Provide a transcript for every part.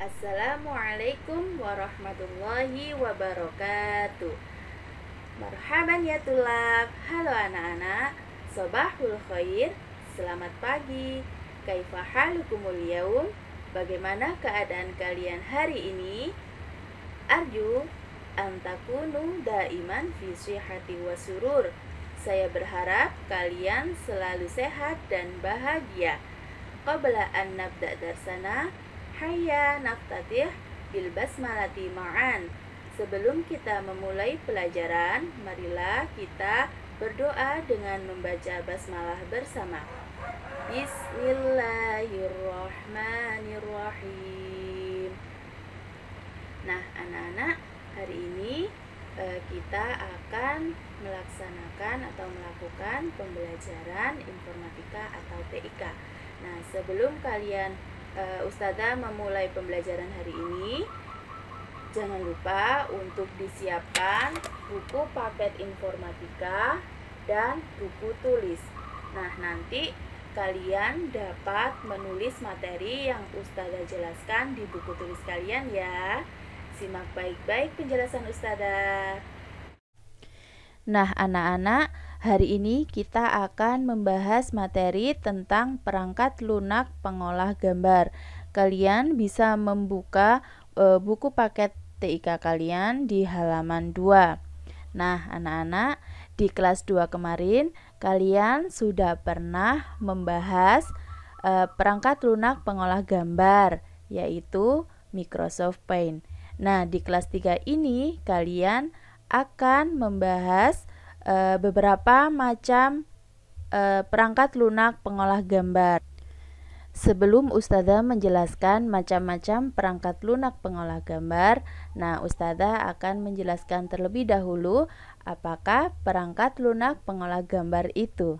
Assalamualaikum warahmatullahi wabarakatuh. Marhaban ya tulab. Halo anak-anak. Sobahul khair. Selamat pagi. Kaifa halukumul yaum? Bagaimana keadaan kalian hari ini? Arju antakunu daiman fi sihhati wa surur. Saya berharap kalian selalu sehat dan bahagia. Qabla an nabda darsana, hayya naftatih bil basmalati ma'an. Sebelum kita memulai pelajaran, marilah kita berdoa dengan membaca basmalah bersama. Bismillahirrahmanirrahim. Nah, anak-anak, hari ini kita akan melaksanakan atau melakukan pembelajaran informatika atau TIK. Nah, sebelum kalian Ustazah memulai pembelajaran hari ini, jangan lupa untuk disiapkan buku paket informatika dan buku tulis. Nah, nanti kalian dapat menulis materi yang Ustazah jelaskan di buku tulis kalian ya. Simak baik-baik penjelasan Ustazah. Nah, anak-anak, hari ini kita akan membahas materi tentang perangkat lunak pengolah gambar. Kalian bisa membuka buku paket TIK kalian di halaman 2. Nah, anak-anak, di kelas 2 kemarin kalian sudah pernah membahas perangkat lunak pengolah gambar, yaitu Microsoft Paint. Nah, di kelas 3 ini kalian akan membahas beberapa macam perangkat lunak pengolah gambar. Sebelum Ustazah menjelaskan macam-macam perangkat lunak pengolah gambar, nah Ustazah akan menjelaskan terlebih dahulu apakah perangkat lunak pengolah gambar itu.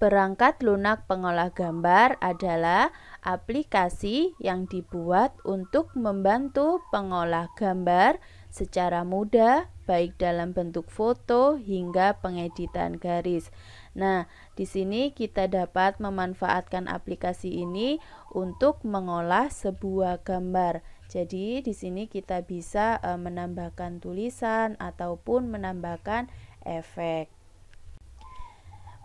Perangkat lunak pengolah gambar adalah aplikasi yang dibuat untuk membantu pengolah gambar secara mudah, baik dalam bentuk foto hingga pengeditan garis. Nah, di sini kita dapat memanfaatkan aplikasi ini untuk mengolah sebuah gambar. Jadi, di sini kita bisa menambahkan tulisan ataupun menambahkan efek.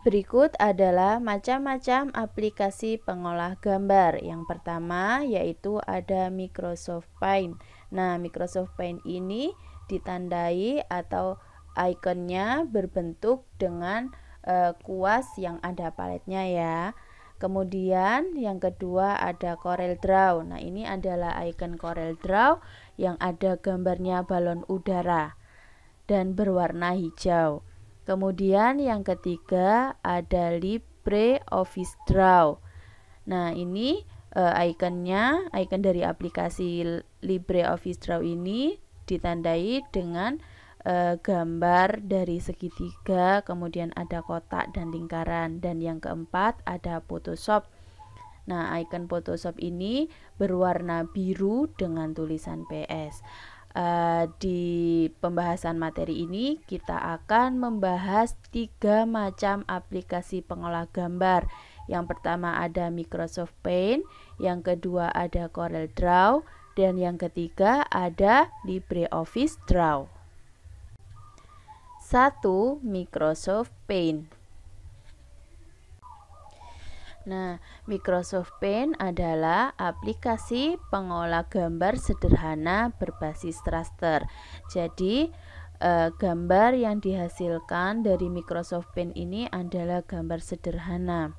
Berikut adalah macam-macam aplikasi pengolah gambar. Yang pertama yaitu ada Microsoft Paint. Nah, Microsoft Paint ini ditandai atau ikonnya berbentuk dengan kuas yang ada paletnya ya. Kemudian yang kedua ada Corel Draw. Nah, ini adalah ikon Corel Draw yang ada gambarnya balon udara dan berwarna hijau. Kemudian yang ketiga ada LibreOffice Draw. Nah, ini ikon dari aplikasi LibreOffice Draw ini ditandai dengan gambar dari segitiga, kemudian ada kotak dan lingkaran, dan yang keempat ada Photoshop. Nah, ikon Photoshop ini berwarna biru dengan tulisan PS. Di pembahasan materi ini kita akan membahas 3 macam aplikasi pengolah gambar. Yang pertama ada Microsoft Paint, yang kedua ada Corel Draw, dan yang ketiga ada LibreOffice Draw. 1. Microsoft Paint. Nah, Microsoft Paint adalah aplikasi pengolah gambar sederhana berbasis raster. Jadi, gambar yang dihasilkan dari Microsoft Paint ini adalah gambar sederhana.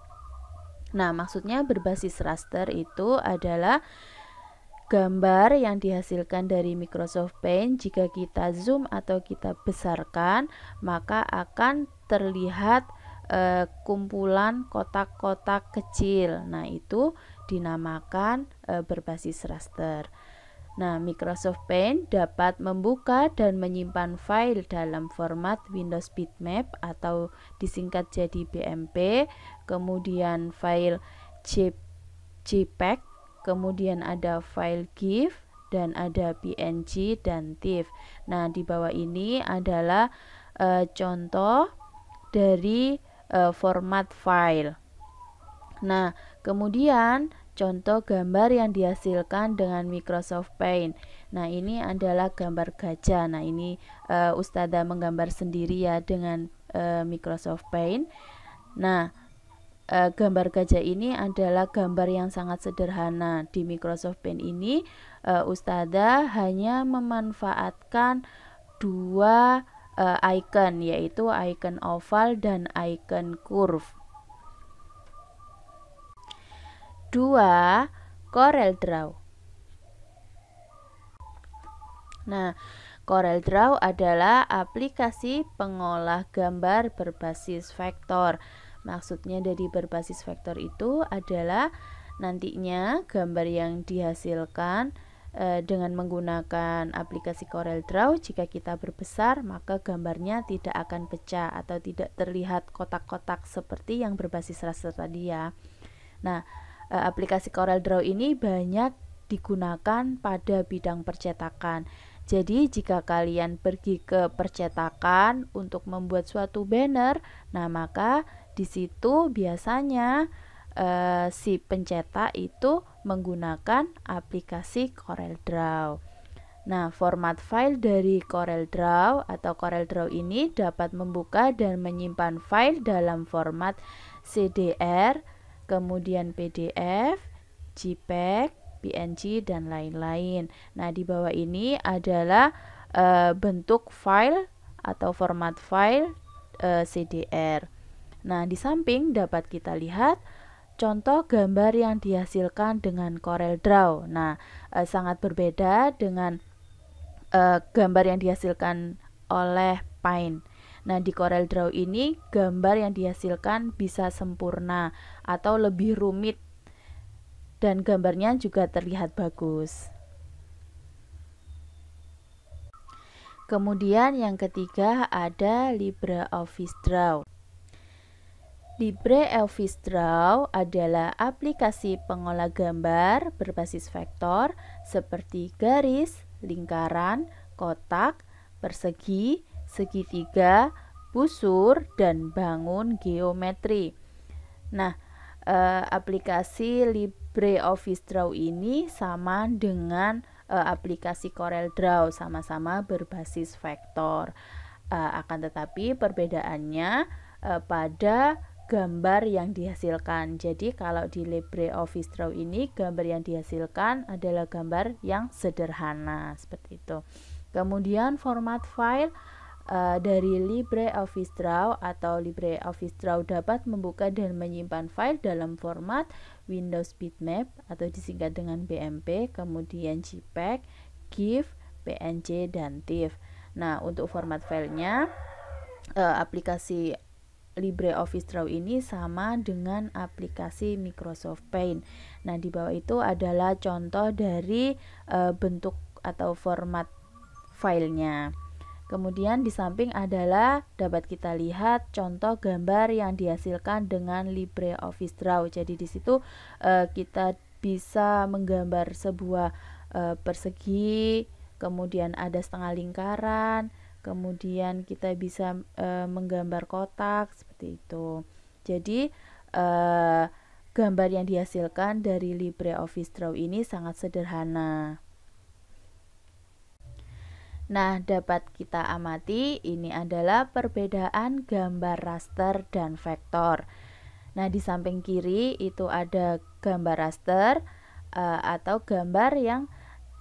Nah, maksudnya berbasis raster itu adalah gambar yang dihasilkan dari Microsoft Paint jika kita zoom atau kita besarkan, maka akan terlihat kumpulan kotak-kotak kecil. Nah, itu dinamakan berbasis raster. Nah, Microsoft Paint dapat membuka dan menyimpan file dalam format Windows Bitmap atau disingkat jadi BMP, kemudian file JPEG, kemudian ada file GIF, dan ada PNG dan TIFF. Nah, di bawah ini adalah contoh dari format file. Nah, kemudian contoh gambar yang dihasilkan dengan Microsoft Paint. Nah, ini adalah gambar gajah. Nah, ini Ustazah menggambar sendiri ya dengan Microsoft Paint. Nah, gambar gajah ini adalah gambar yang sangat sederhana. Di Microsoft Paint ini Ustazah hanya memanfaatkan dua icon, yaitu icon oval dan icon curve. 2. Corel Draw. Nah, Corel Draw adalah aplikasi pengolah gambar berbasis vektor. Maksudnya dari berbasis vektor itu adalah nantinya gambar yang dihasilkan dengan menggunakan aplikasi Corel Draw, jika kita berbesar maka gambarnya tidak akan pecah atau tidak terlihat kotak-kotak seperti yang berbasis raster tadi ya. Nah, aplikasi Corel Draw ini banyak digunakan pada bidang percetakan. Jadi jika kalian pergi ke percetakan untuk membuat suatu banner, nah maka di situ biasanya si pencetak itu menggunakan aplikasi Corel Draw. Nah, format file dari Corel Draw atau Corel Draw ini dapat membuka dan menyimpan file dalam format CDR, kemudian PDF, JPEG, PNG, dan lain-lain. Nah, di bawah ini adalah bentuk file atau format file CDR. Nah, di samping dapat kita lihat contoh gambar yang dihasilkan dengan Corel Draw. Nah, sangat berbeda dengan gambar yang dihasilkan oleh Paint. Nah, di Corel Draw ini gambar yang dihasilkan bisa sempurna atau lebih rumit dan gambarnya juga terlihat bagus. Kemudian yang ketiga ada LibreOffice Draw. LibreOffice Draw adalah aplikasi pengolah gambar berbasis vektor seperti garis, lingkaran, kotak, persegi, segitiga, busur, dan bangun geometri. Nah, aplikasi LibreOffice Draw ini sama dengan aplikasi Corel Draw, sama-sama berbasis vektor. Akan tetapi perbedaannya pada gambar yang dihasilkan. Jadi kalau di LibreOffice Draw ini gambar yang dihasilkan adalah gambar yang sederhana seperti itu. Kemudian format file dari LibreOffice Draw atau LibreOffice Draw dapat membuka dan menyimpan file dalam format Windows Bitmap atau disingkat dengan BMP, kemudian JPEG, GIF, PNG, dan TIFF. Nah, untuk format filenya aplikasi LibreOffice Draw ini sama dengan aplikasi Microsoft Paint. Nah, di bawah itu adalah contoh dari bentuk atau format filenya. Kemudian di samping adalah dapat kita lihat contoh gambar yang dihasilkan dengan LibreOffice Draw. Jadi di situ kita bisa menggambar sebuah persegi, kemudian ada setengah lingkaran, kemudian kita bisa menggambar kotak seperti itu. Jadi gambar yang dihasilkan dari LibreOffice Draw ini sangat sederhana. Nah, dapat kita amati ini adalah perbedaan gambar raster dan vektor. Nah, di samping kiri itu ada gambar raster atau gambar yang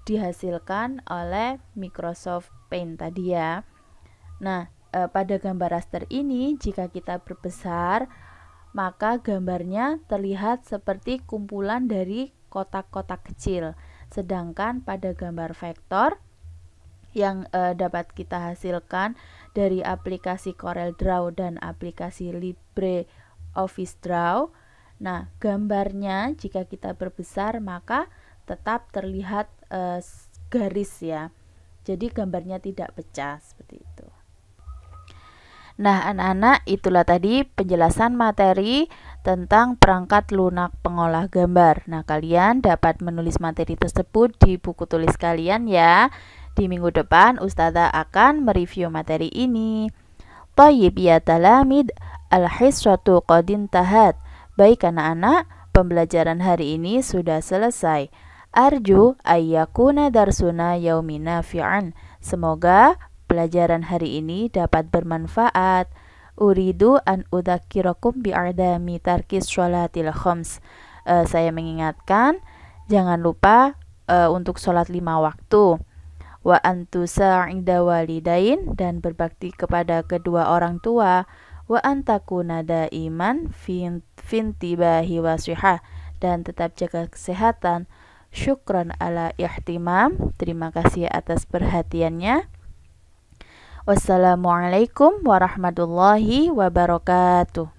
dihasilkan oleh Microsoft Paint tadi ya. Nah, pada gambar raster ini jika kita berbesar maka gambarnya terlihat seperti kumpulan dari kotak-kotak kecil. Sedangkan pada gambar vektor yang dapat kita hasilkan dari aplikasi Corel Draw dan aplikasi LibreOffice Draw, nah gambarnya jika kita berbesar maka tetap terlihat garis ya. Jadi gambarnya tidak pecah seperti itu. Nah, anak-anak, itulah tadi penjelasan materi tentang perangkat lunak pengolah gambar. Nah, kalian dapat menulis materi tersebut di buku tulis kalian ya. Di minggu depan Ustazah akan mereview materi ini. Thayyib ya talamid, al-hissatu qad intahat. Baik anak-anak, pembelajaran hari ini sudah selesai. Arju ayyakuna darsuna yaumina fi'an. Semoga pelajaran hari ini dapat bermanfaat. Uridu an udzakirakum bi'adami tarkis sholatil khams. Saya mengingatkan, jangan lupa untuk sholat 5 waktu. Wa antusa'ida walidain, dan berbakti kepada kedua orang tua. Wa antakuna daiman fintibahi wasihah, dan tetap jaga kesehatan. Syukran ala ihtimam, terima kasih atas perhatiannya. Wassalamualaikum warahmatullahi wabarakatuh.